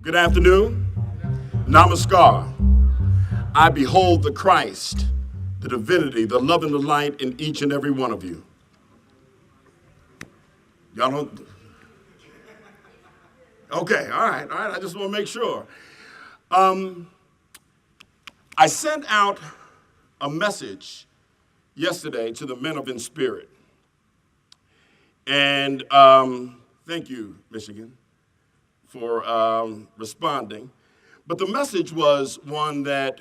Good afternoon. Namaskar. I behold the Christ, the divinity, the love and the light in each and every one of you. Y'all don't? Okay, all right. I just want to make sure. I sent out a message yesterday to the men of InSpirit. And thank you, Michigan, for responding. But the message was one that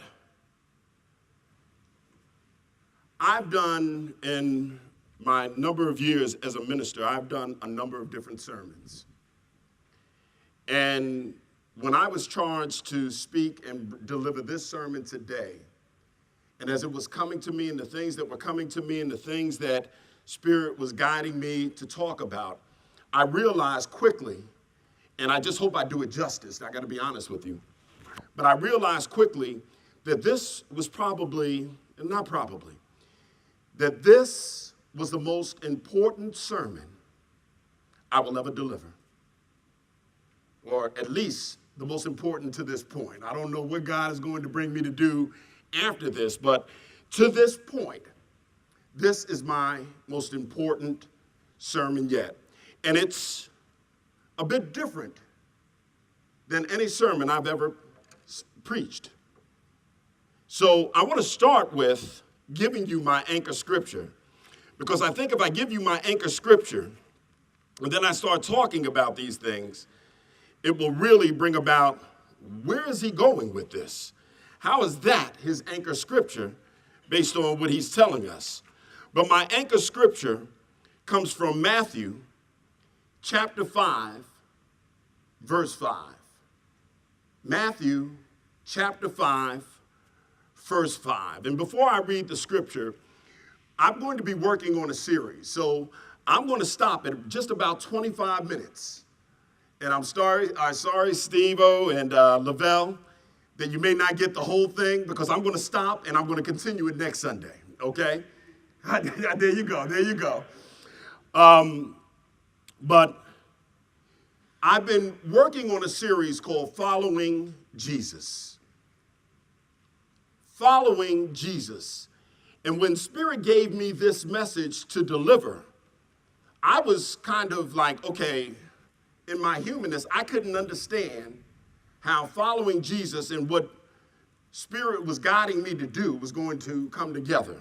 I've done in my number of years as a minister. I've done a number of different sermons. And when I was charged to speak and deliver this sermon today, and as it was coming to me and the things that were coming to me and the things that Spirit was guiding me to talk about, I realized quickly, and I just hope I do it justice, I gotta be honest with you, but I realized quickly that this was that this was the most important sermon I will ever deliver. Or at least the most important to this point. I don't know what God is going to bring me to do after this, but to this point, this is my most important sermon yet. And it's a bit different than any sermon I've ever preached. So I want to start with giving you my anchor scripture, because I think if I give you my anchor scripture, and then I start talking about these things, it will really bring about, where is he going with this? How is that his anchor scripture based on what he's telling us? But my anchor scripture comes from Matthew chapter 5, verse 5. Matthew chapter 5, verse 5. And before I read the scripture, I'm going to be working on a series. So I'm going to stop at just about 25 minutes. And I'm sorry, Steve-O and Lavelle, that you may not get the whole thing, because I'm going to stop and I'm going to continue it next Sunday, okay? There you go. But I've been working on a series called Following Jesus. Following Jesus. And when Spirit gave me this message to deliver, I was kind of like, okay, in my humanness, I couldn't understand how following Jesus and what Spirit was guiding me to do was going to come together.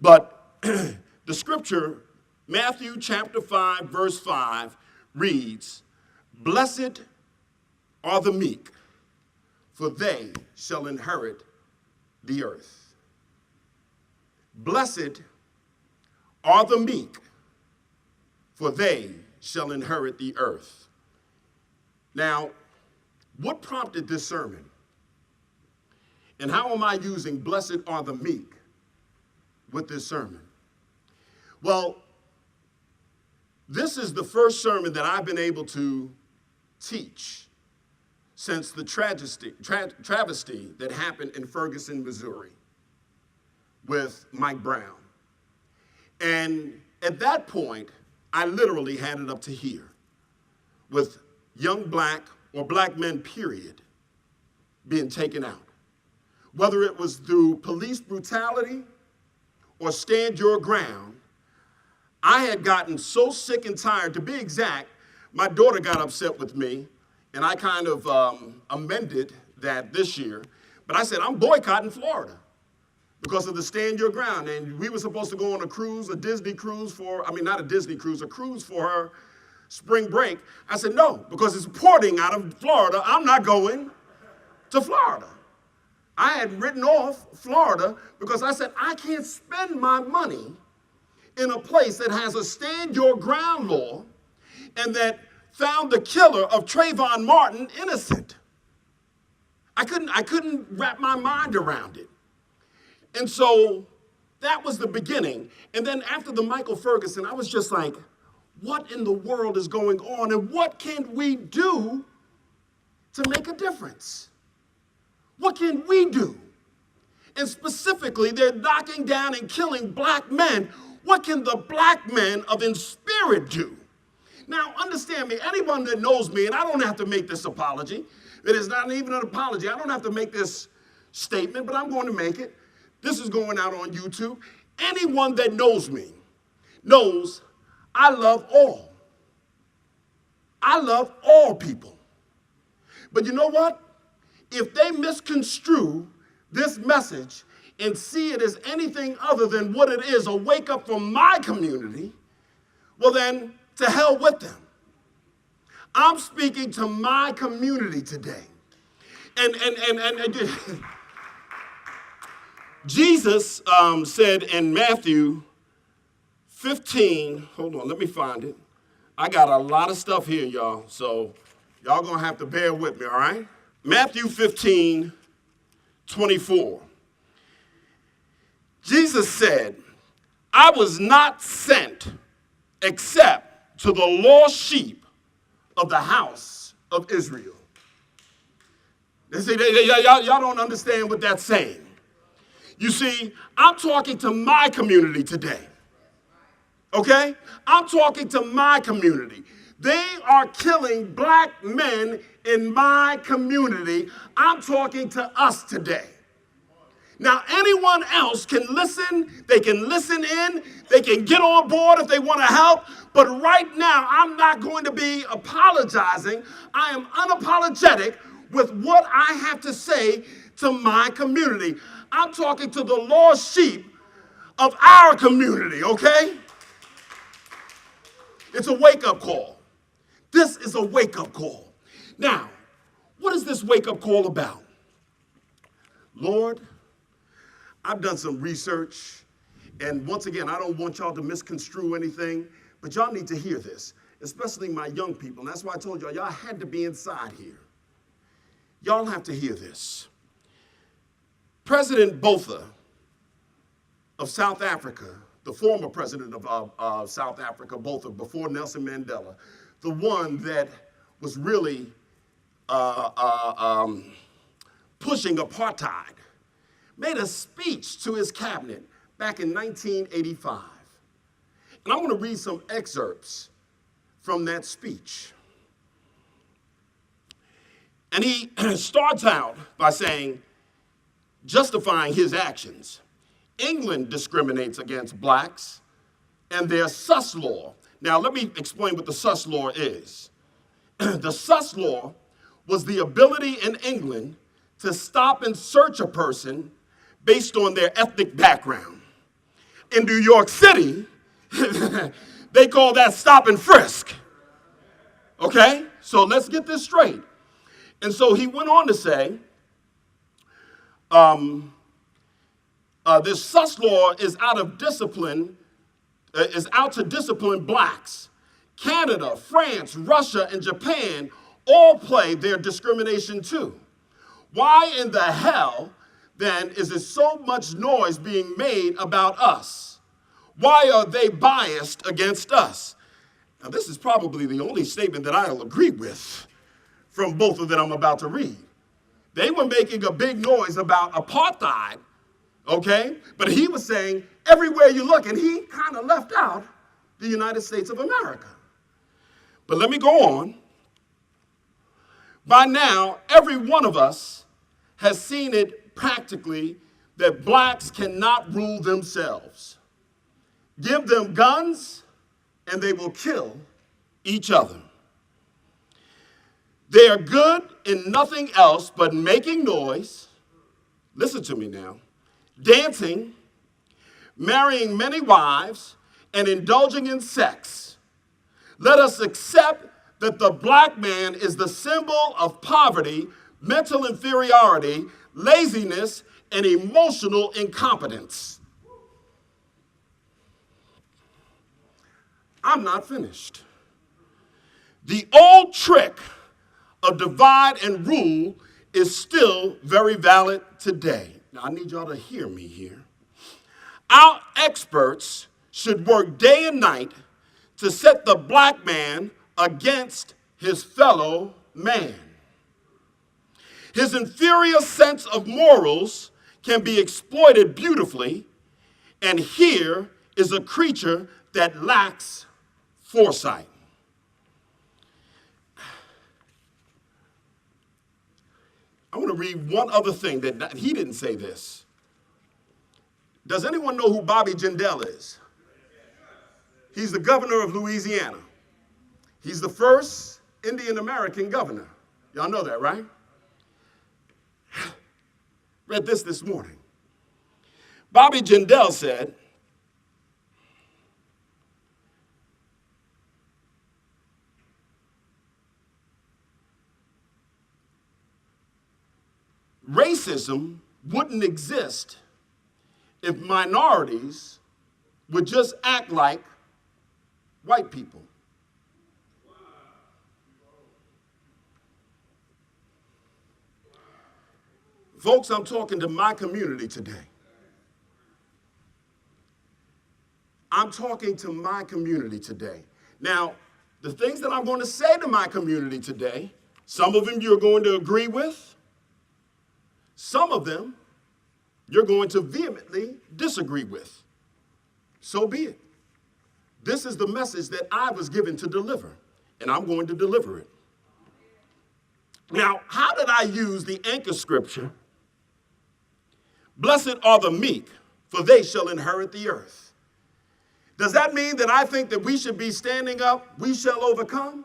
But the scripture, Matthew chapter 5, verse 5, reads, "Blessed are the meek, for they shall inherit the earth." Blessed are the meek, for they shall inherit the earth. Now, what prompted this sermon? And how am I using blessed are the meek with this sermon? Well, this is the first sermon that I've been able to teach since the travesty that happened in Ferguson, Missouri with Mike Brown. And at that point, I literally had it up to here with young black or black men, period, being taken out. Whether it was through police brutality or stand your ground, I had gotten so sick and tired. To be exact, my daughter got upset with me, and I kind of amended that this year. But I said, I'm boycotting Florida because of the stand your ground. And we were supposed to go on a cruise, a Disney cruise not a Disney cruise, a cruise for her spring break. I said, no, because it's porting out of Florida. I'm not going to Florida. I had written off Florida because I said, I can't spend my money in a place that has a stand your ground law and that found the killer of Trayvon Martin innocent. I couldn't wrap my mind around it. And so that was the beginning. And then after the Michael Ferguson, I was just like, what in the world is going on? And what can we do to make a difference? What can we do? And specifically, they're knocking down and killing black men. What can the black men of InSpirit do? Now, understand me, anyone that knows me, and I don't have to make this apology. It is not even an apology. I don't have to make this statement, but I'm going to make it. This is going out on YouTube. Anyone that knows me knows I love all. I love all people. But you know what? If they misconstrue this message and see it as anything other than what it is, a wake up from my community, well then, to hell with them. I'm speaking to my community today. And Jesus said in Matthew 15, hold on, let me find it. I got a lot of stuff here, y'all, so y'all gonna have to bear with me, all right? Matthew 15, 24. Jesus said, I was not sent except to the lost sheep of the house of Israel. They say, y'all don't understand what that's saying. You see, I'm talking to my community today. Okay? I'm talking to my community. They are killing black men in my community. I'm talking to us today. Now, anyone else can listen, they can listen in, they can get on board if they want to help, but right now, I'm not going to be apologizing. I am unapologetic with what I have to say to my community. I'm talking to the lost sheep of our community, okay? It's a wake-up call. This is a wake-up call. Now, what is this wake-up call about? Lord, I've done some research, and once again, I don't want y'all to misconstrue anything, but y'all need to hear this, especially my young people. And that's why I told y'all had to be inside here. Y'all have to hear this. President Botha of South Africa, the former president of South Africa, Botha, before Nelson Mandela, the one that was really pushing apartheid, made a speech to his cabinet back in 1985. And I want to read some excerpts from that speech. And he starts out by saying, justifying his actions, England discriminates against blacks and their sus law. Now, let me explain what the sus law is. The sus law was the ability in England to stop and search a person based on their ethnic background. In New York City, they call that stop and frisk. Okay? So let's get this straight. And so he went on to say, this sus law is out to discipline blacks. Canada, France, Russia, and Japan all play their discrimination too. Why in the hell, then, is there so much noise being made about us? Why are they biased against us? Now, this is probably the only statement that I'll agree with from both of them I'm about to read. They were making a big noise about apartheid, okay? But he was saying, everywhere you look, and he kind of left out the United States of America. But let me go on. By now, every one of us has seen it practically that blacks cannot rule themselves. Give them guns, and they will kill each other. They are good in nothing else but making noise, listen to me now, dancing, marrying many wives, and indulging in sex. Let us accept that the black man is the symbol of poverty, mental inferiority, laziness, and emotional incompetence. I'm not finished. The old trick of divide and rule is still very valid today. Now, I need y'all to hear me here. Our experts should work day and night to set the black man against his fellow man. His inferior sense of morals can be exploited beautifully, and here is a creature that lacks foresight. I want to read one other thing he didn't say this. Does anyone know who Bobby Jindal is? He's the governor of Louisiana. He's the first Indian American governor. Y'all know that, right? Read this morning. Bobby Jindal said, racism wouldn't exist if minorities would just act like white people. Folks, I'm talking to my community today. I'm talking to my community today. Now, the things that I'm going to say to my community today, some of them you're going to agree with. Some of them you're going to vehemently disagree with. So be it. This is the message that I was given to deliver, and I'm going to deliver it. Now, how did I use the anchor scripture? Blessed are the meek, for they shall inherit the earth. Does that mean that I think that we should be standing up, we shall overcome?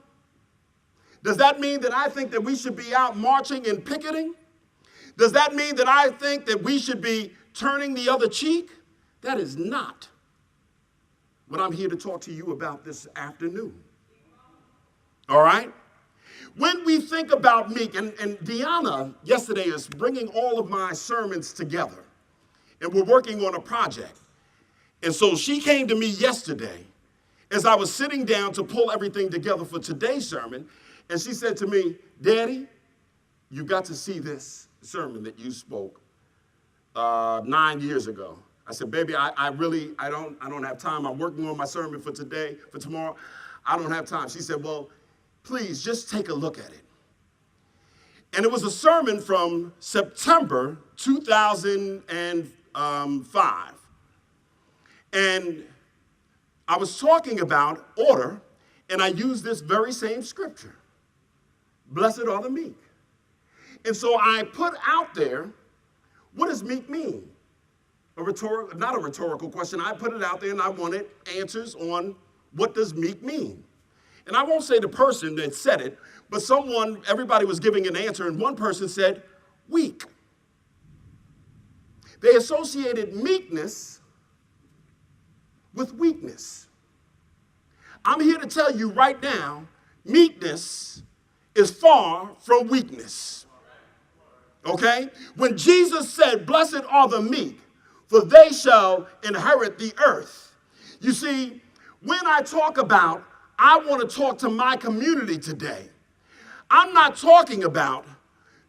Does that mean that I think that we should be out marching and picketing? Does that mean that I think that we should be turning the other cheek? That is not what I'm here to talk to you about this afternoon. All right? When we think about meek, and Deanna yesterday is bringing all of my sermons together, and we're working on a project. And so she came to me yesterday as I was sitting down to pull everything together for today's sermon, and she said to me, Daddy, you got to see this sermon that you spoke 9 years ago. I said, baby, I don't have time. I'm working on my sermon for tomorrow. I don't have time. She said, well, please just take a look at it. And it was a sermon from September 2005. And I was talking about order, and I used this very same scripture. Blessed are the meek. And so I put out there, what does meek mean? Not a rhetorical question. I put it out there and I wanted answers on what does meek mean. And I won't say the person that said it, but everybody was giving an answer, and one person said, weak. They associated meekness with weakness. I'm here to tell you right now, meekness is far from weakness. Okay? When Jesus said, blessed are the meek, for they shall inherit the earth. You see, when I talk about, I want to talk to my community today, I'm not talking about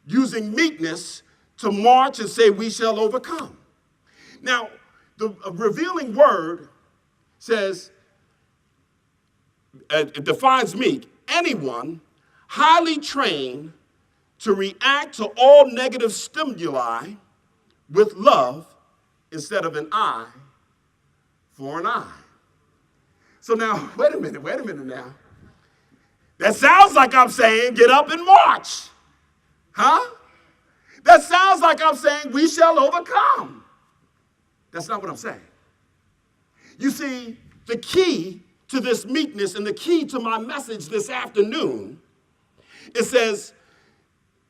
using meekness to march and say we shall overcome. Now, the revealing word says, it defines meek, anyone highly trained to react to all negative stimuli with love instead of an eye for an eye. So now, wait a minute now. That sounds like I'm saying get up and march. Huh? That sounds like I'm saying we shall overcome. That's not what I'm saying. You see, the key to this meekness and the key to my message this afternoon, it says,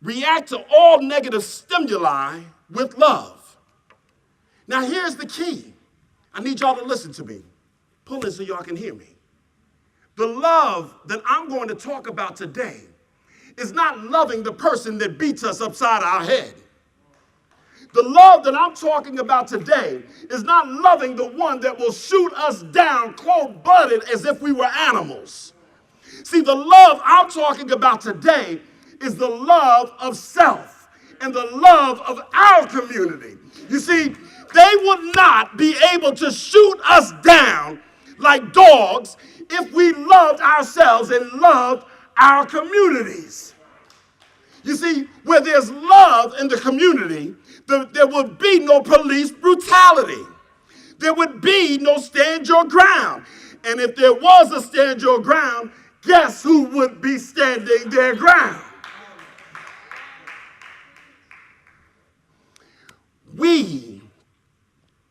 react to all negative stimuli with love. Now here's the key. I need y'all to listen to me. Pull in so y'all can hear me. The love that I'm going to talk about today is not loving the person that beats us upside our head. The love that I'm talking about today is not loving the one that will shoot us down cold-blooded as if we were animals. See, the love I'm talking about today is the love of self and the love of our community. You see, they would not be able to shoot us down like dogs if we loved ourselves and loved our communities. You see, where there's love in the community, there would be no police brutality. There would be no stand your ground. And if there was a stand your ground, guess who would be standing their ground? We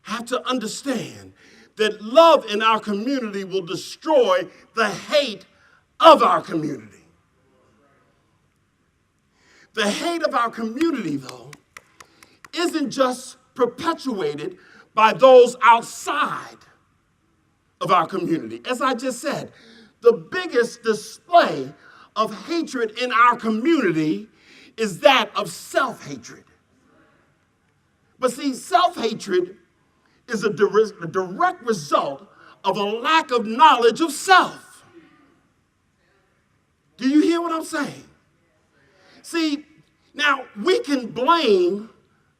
have to understand that love in our community will destroy the hate of our community. The hate of our community, though, isn't just perpetuated by those outside of our community. As I just said, the biggest display of hatred in our community is that of self-hatred. But see, self-hatred is a direct result of a lack of knowledge of self. Do you hear what I'm saying? See, now we can blame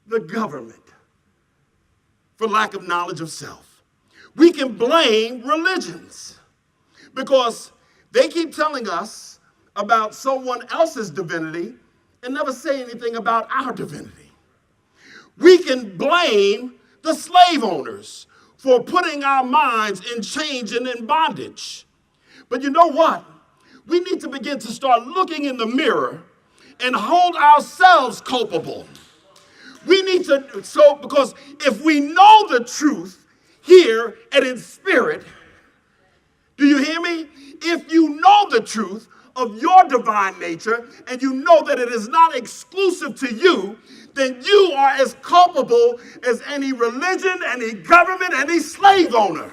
the government for lack of knowledge of self. We can blame religions because they keep telling us about someone else's divinity and never say anything about our divinity. We can blame the slave owners for putting our minds in chains and in bondage. But you know what? We need to begin to start looking in the mirror and hold ourselves culpable. We need to, because if we know the truth here at InSpirit, do you hear me? If you know the truth of your divine nature and you know that it is not exclusive to you, then you are as culpable as any religion, any government, any slave owner.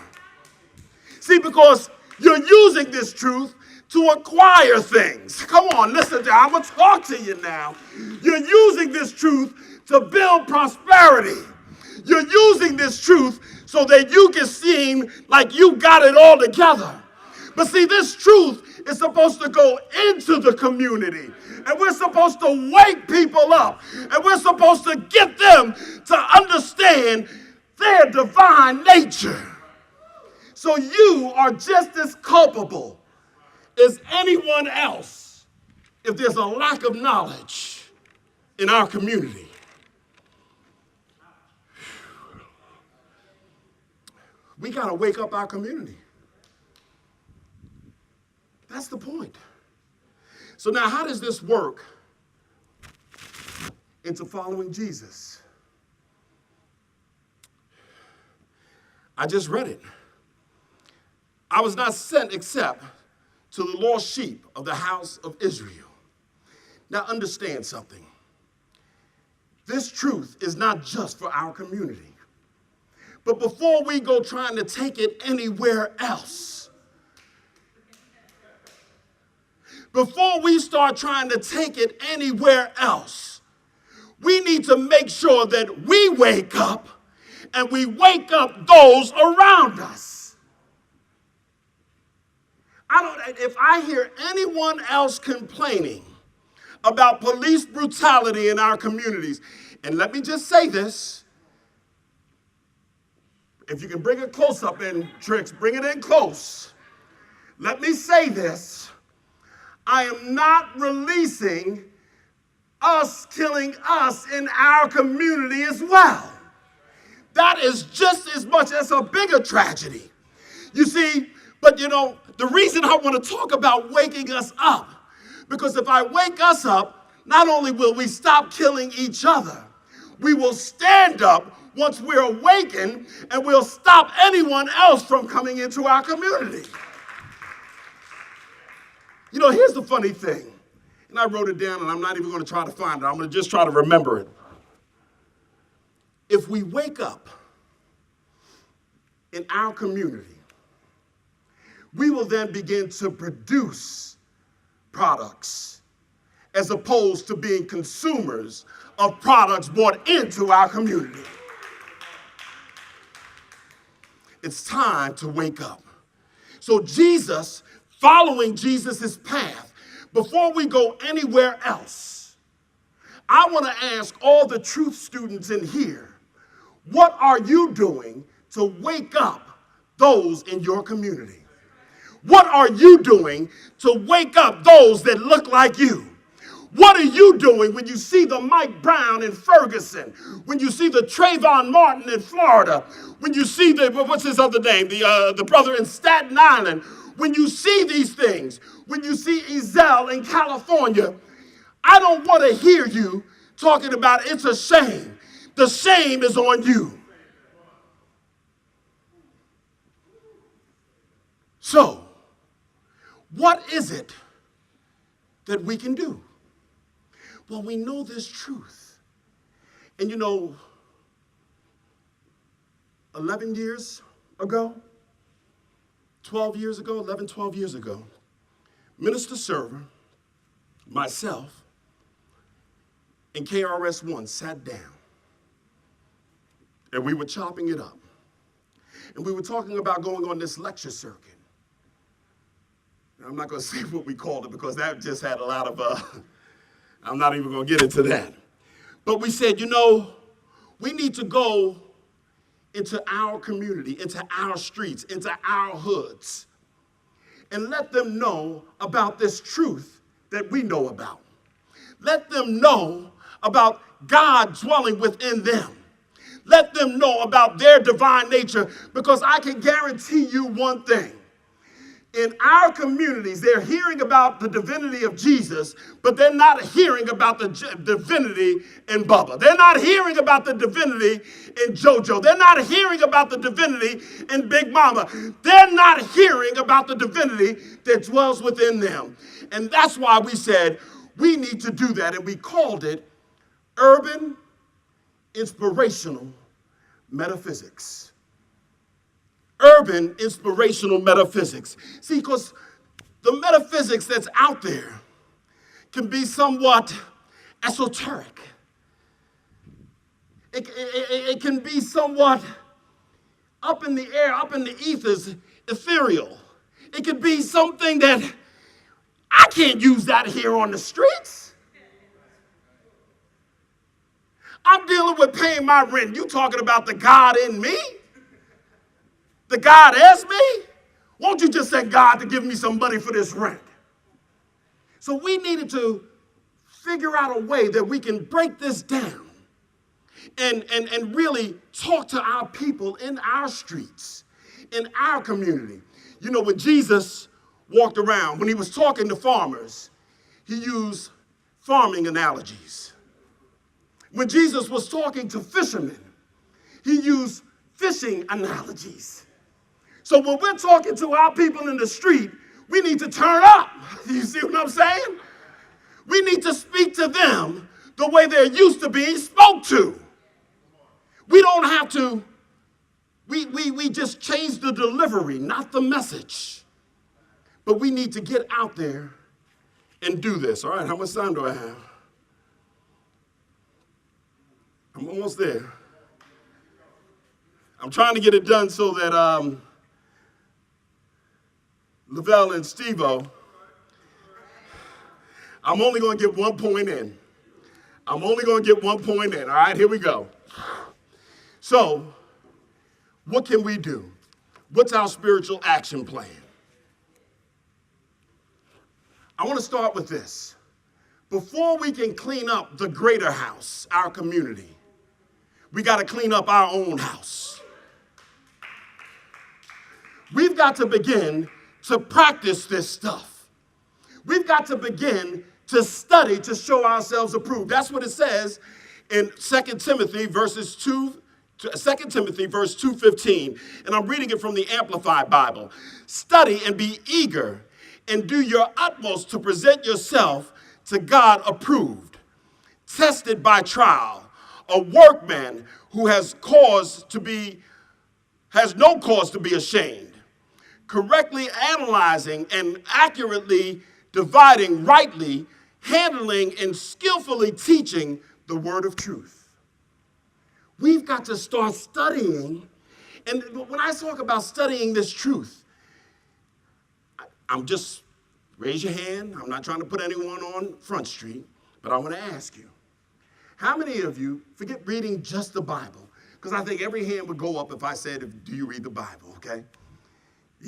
See, because you're using this truth to acquire things. Come on, listen, I'm going to talk to you now. You're using this truth to build prosperity. You're using this truth so that you can seem like you got it all together. But see, this truth is supposed to go into the community. And we're supposed to wake people up. And we're supposed to get them to understand their divine nature. So you are just as culpable as anyone else if there's a lack of knowledge in our community. We got to wake up our community. That's the point. So now how does this work into following Jesus? I just read it. I was not sent except to the lost sheep of the house of Israel. Now understand something. This truth is not just for our community. But before we go trying to take it anywhere else, before we start trying to take it anywhere else, we need to make sure that we wake up and we wake up those around us. If I hear anyone else complaining about police brutality in our communities, and let me just say this, if you can bring it close up in, Trix, bring it in close. Let me say this, I am not releasing us killing us in our community as well. That is just as much as a bigger tragedy. You see, but you know, the reason I want to talk about waking us up, because if I wake us up, not only will we stop killing each other, we will stand up once we're awakened and we'll stop anyone else from coming into our community. You know, here's the funny thing, and I wrote it down and I'm not even going to try to find it. I'm going to just try to remember it. If we wake up in our community, we will then begin to produce products as opposed to being consumers of products brought into our community. It's time to wake up. So Jesus, following Jesus' path, before we go anywhere else, I want to ask all the truth students in here, what are you doing to wake up those in your community? What are you doing to wake up those that look like you? What are you doing when you see the Mike Brown in Ferguson? When you see the Trayvon Martin in Florida? When you see the, what's his other name? The brother in Staten Island. When you see these things, when you see Ezell in California, I don't want to hear you talking about it's a shame the shame is on you. So, what is it that we can do? Well, we know this truth. And 11 years ago, 12 years ago, 11, 12 years ago, Minister Server, myself, and KRS-One sat down, and we were chopping it up. And we were talking about going on this lecture circuit. Now, I'm not going to say what we called it because that just had a lot of, I'm not even going to get into that. But we said, we need to go into our community, into our streets, into our hoods, and let them know about this truth that we know about. Let them know about God dwelling within them. Let them know about their divine nature, because I can guarantee you one thing. In our communities, they're hearing about the divinity of Jesus, but they're not hearing about the divinity in Bubba. They're not hearing about the divinity in JoJo. They're not hearing about the divinity in Big Mama. They're not hearing about the divinity that dwells within them. And that's why we said we need to do that, and we called it Urban Inspirational Metaphysics. Urban Inspirational Metaphysics. See, because the metaphysics that's out there can be somewhat esoteric. It can be somewhat up in the air, up in the ethers, ethereal. It could be something that I can't use that here on the streets. I'm dealing with paying my rent. You talking about the God in me? The God as me? Won't you just say, God, to give me some money for this rent? So we needed to figure out a way that we can break this down and really talk to our people in our streets, in our community. When Jesus walked around, when he was talking to farmers, he used farming analogies. When Jesus was talking to fishermen, he used fishing analogies. So when we're talking to our people in the street, we need to turn up. You see what I'm saying? We need to speak to them the way they're used to being spoke to. We don't have to, we just change the delivery, not the message. But we need to get out there and do this. All right, how much time do I have? I'm almost there. I'm trying to get it done so that Lavelle and Steve-O, I'm only going to get 1 point in. I'm only going to get 1 point in. All right, here we go. So, what can we do? What's our spiritual action plan? I want to start with this. Before we can clean up the greater house, our community, we got to clean up our own house. We've got to begin to practice this stuff. We've got to begin to study to show ourselves approved. That's what it says in 2 Timothy verse 2:15, and I'm reading it from the Amplified Bible. Study and be eager and do your utmost to present yourself to God approved, tested by trial, a workman who has no cause to be ashamed, correctly analyzing and accurately dividing, rightly handling and skillfully teaching the word of truth. We've got to start studying. And when I talk about studying this truth, I'm just, raise your hand. I'm not trying to put anyone on Front Street, but I want to ask you, how many of you, forget reading just the Bible, because I think every hand would go up if I said, do you read the Bible, okay?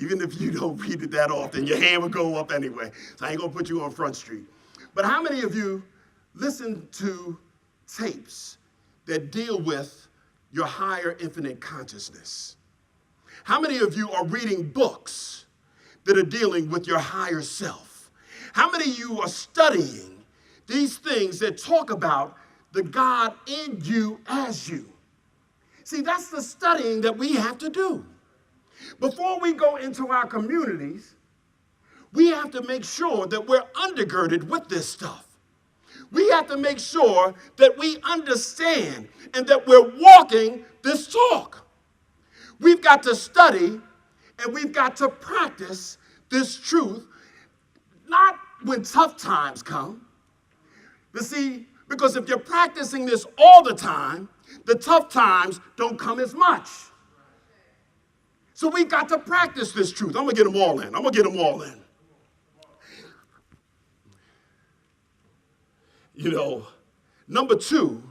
Even if you don't read it that often, your hand would go up anyway. So I ain't going to put you on Front Street. But how many of you listen to tapes that deal with your higher infinite consciousness? How many of you are reading books that are dealing with your higher self? How many of you are studying these things that talk about the God in you as you. See, that's the studying that we have to do. Before we go into our communities, we have to make sure that we're undergirded with this stuff. We have to make sure that we understand and that we're walking this talk. We've got to study and we've got to practice this truth, not when tough times come. You see, because if you're practicing this all the time, the tough times don't come as much. So we've got to practice this truth. I'm going to get them all in. You know, number two,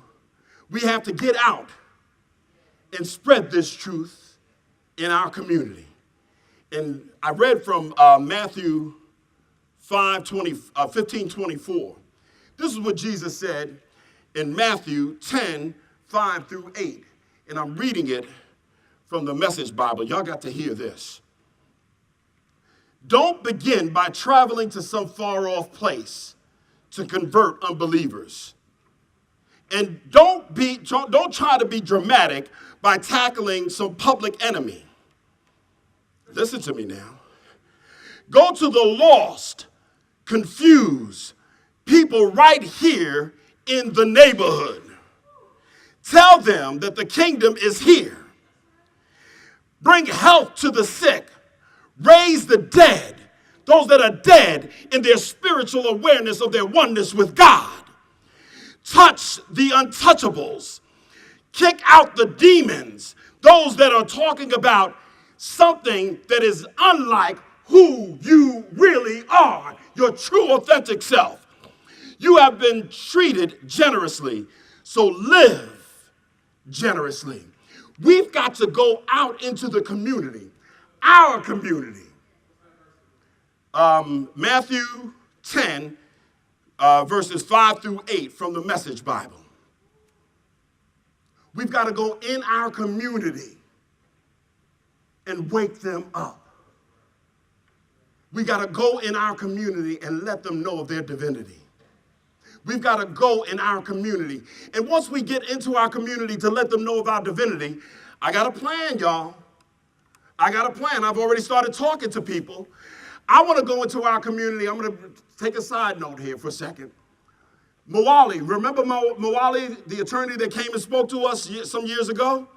we have to get out and spread this truth in our community. And I read from Matthew 15:24. This is what Jesus said in Matthew 10:5-8. And I'm reading it from the Message Bible. Y'all got to hear this. Don't begin by traveling to some far-off place to convert unbelievers. And don't try to be dramatic by tackling some public enemy. Listen to me now. Go to the lost, confused people right here in the neighborhood. Tell them that the kingdom is here. Bring health to the sick. Raise the dead. Those that are dead in their spiritual awareness of their oneness with God. Touch the untouchables. Kick out the demons. Those that are talking about something that is unlike who you really are, your true authentic self. You have been treated generously, so live generously. We've got to go out into the community, our community. Matthew 10, verses 5-8 from the Message Bible. We've got to go in our community and wake them up. We got to go in our community and let them know of their divinity. We've got to go in our community. And once we get into our community to let them know of our divinity, I got a plan, y'all. I got a plan. I've already started talking to people. I want to go into our community. I'm going to take a side note here for a second. Mwali, remember Mwali, the attorney that came and spoke to us some years ago?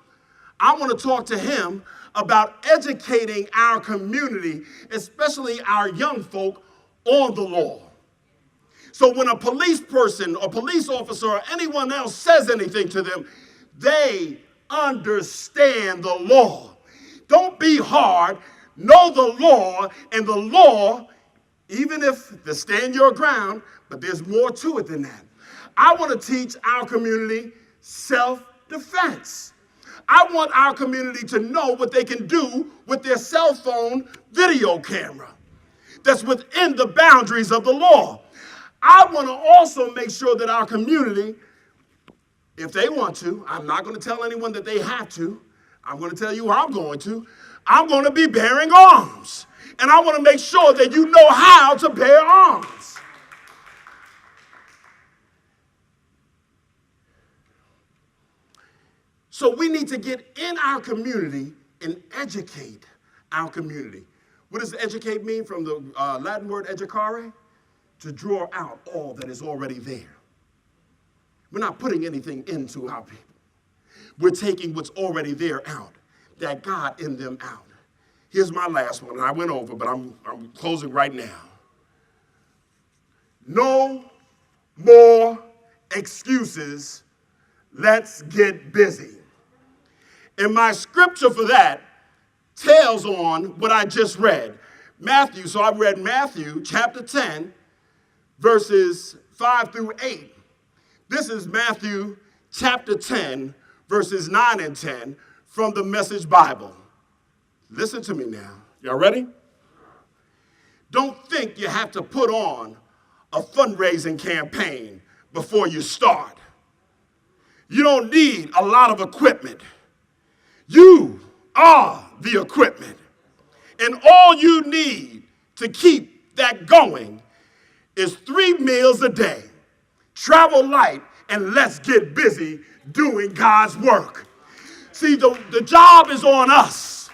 I want to talk to him about educating our community, especially our young folk, on the law. So when a police person or police officer or anyone else says anything to them, they understand the law. Don't be hard. Know the law, and the law, even if they stand your ground, but there's more to it than that. I want to teach our community self-defense. I want our community to know what they can do with their cell phone video camera that's within the boundaries of the law. I want to also make sure that our community, if they want to, I'm not going to tell anyone that they have to. I'm going to tell you how I'm going to. I'm going to be bearing arms. And I want to make sure that you know how to bear arms. So we need to get in our community and educate our community. What does educate mean from the Latin word educare? To draw out all that is already there. We're not putting anything into our people. We're taking what's already there out, that God in them out. Here's my last one. I went over, but I'm closing right now. No more excuses. Let's get busy. And my scripture for that tells on what I just read. Matthew, so I read Matthew chapter 10, verses 5-8. This is Matthew chapter 10, verses 9 and 10 from the Message Bible. Listen to me now. Y'all ready? Don't think you have to put on a fundraising campaign before you start. You don't need a lot of equipment. You are the equipment. And all you need to keep that going is 3 meals a day. Travel light and let's get busy doing God's work. See, the job is on us.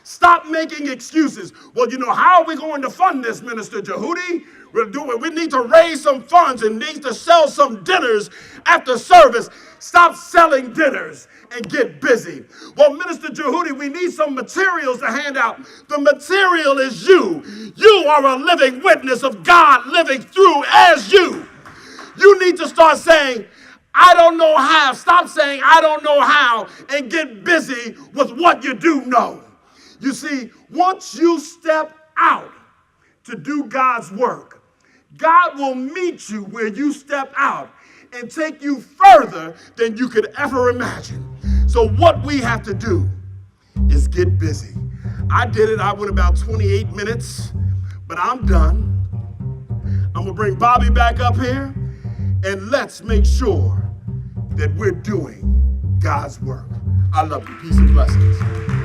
Stop making excuses. Well, how are we going to fund this, Minister Djehuty? We need to raise some funds and need to sell some dinners after service. Stop selling dinners and get busy. Well, Minister Djehuty, we need some materials to hand out. The material is you. You are a living witness of God living through as you. You need to start saying, I don't know how. Stop saying, I don't know how, and get busy with what you do know. You see, once you step out to do God's work, God will meet you where you step out and take you further than you could ever imagine. So what we have to do is get busy. I did it. I went about 28 minutes, but I'm done. I'm going to bring Bobby back up here, and let's make sure that we're doing God's work. I love you. Peace and blessings.